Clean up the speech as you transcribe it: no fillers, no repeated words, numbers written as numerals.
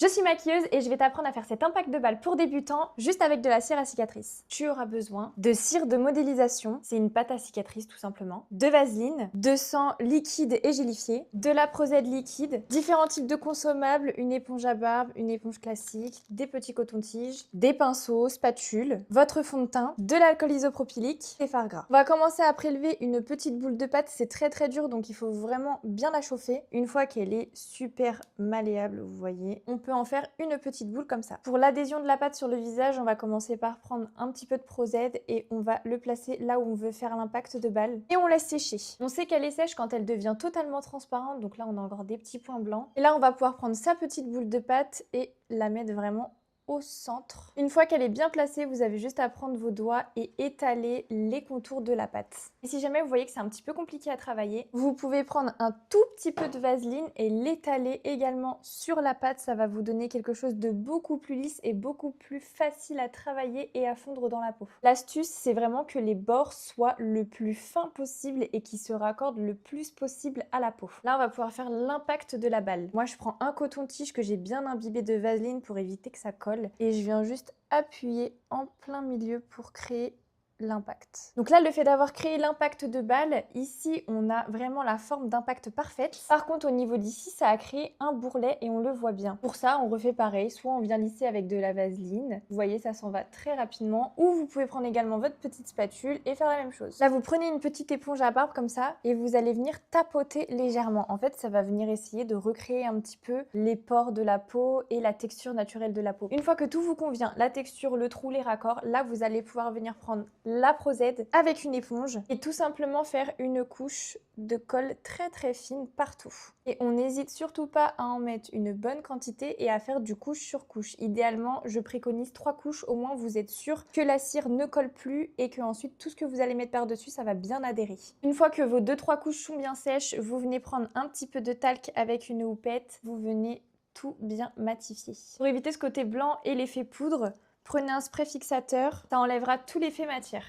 Je suis maquilleuse et je vais t'apprendre à faire cet impact de balle pour débutants juste avec de la cire à cicatrice. Tu auras besoin de cire de modélisation, c'est une pâte à cicatrice tout simplement, de vaseline, de sang liquide et gélifié, de la Prozed liquide, différents types de consommables, une éponge à barbe, une éponge classique, des petits cotons-tiges, des pinceaux, spatules, votre fond de teint, de l'alcool isopropylique et fard gras. On va commencer à prélever une petite boule de pâte, c'est très dur donc il faut vraiment bien la chauffer. Une fois qu'elle est super malléable, vous voyez, on peut en faire une petite boule comme ça. Pour l'adhésion de la pâte sur le visage, on va commencer par prendre un petit peu de Prozed et on va le placer là où on veut faire l'impact de balle et on laisse sécher. On sait qu'elle est sèche quand elle devient totalement transparente, donc là on a encore des petits points blancs. Et là on va pouvoir prendre sa petite boule de pâte et la mettre vraiment au centre. Une fois qu'elle est bien placée, vous avez juste à prendre vos doigts et étaler les contours de la pâte. Et si jamais vous voyez que c'est un petit peu compliqué à travailler, vous pouvez prendre un tout petit peu de vaseline et l'étaler également sur la pâte. Ça va vous donner quelque chose de beaucoup plus lisse et beaucoup plus facile à travailler et à fondre dans la peau. L'astuce, c'est vraiment que les bords soient le plus fins possible et qui se raccordent le plus possible à la peau. Là, on va pouvoir faire l'impact de la balle. Moi, je prends un coton-tige que j'ai bien imbibé de vaseline pour éviter que ça colle. Et je viens juste appuyer en plein milieu pour créer l'impact. Donc là, le fait d'avoir créé l'impact de balle, ici, on a vraiment la forme d'impact parfaite. Par contre, au niveau d'ici, ça a créé un bourrelet et on le voit bien. Pour ça, on refait pareil. Soit on vient lisser avec de la vaseline. Vous voyez, ça s'en va très rapidement. Ou vous pouvez prendre également votre petite spatule et faire la même chose. Là, vous prenez une petite éponge à barbe comme ça et vous allez venir tapoter légèrement. En fait, ça va venir essayer de recréer un petit peu les pores de la peau et la texture naturelle de la peau. Une fois que tout vous convient, la texture, le trou, les raccords, là, vous allez pouvoir venir prendre la Prozed avec une éponge et tout simplement faire une couche de colle très fine partout. Et on n'hésite surtout pas à en mettre une bonne quantité et à faire du couche sur couche. Idéalement, je préconise 3 couches, au moins vous êtes sûr que la cire ne colle plus et que ensuite tout ce que vous allez mettre par-dessus, ça va bien adhérer. Une fois que vos 2-3 couches sont bien sèches, vous venez prendre un petit peu de talc avec une houppette, vous venez tout bien matifier. Pour éviter ce côté blanc et l'effet poudre, prenez un spray fixateur, ça enlèvera tout l'effet matière.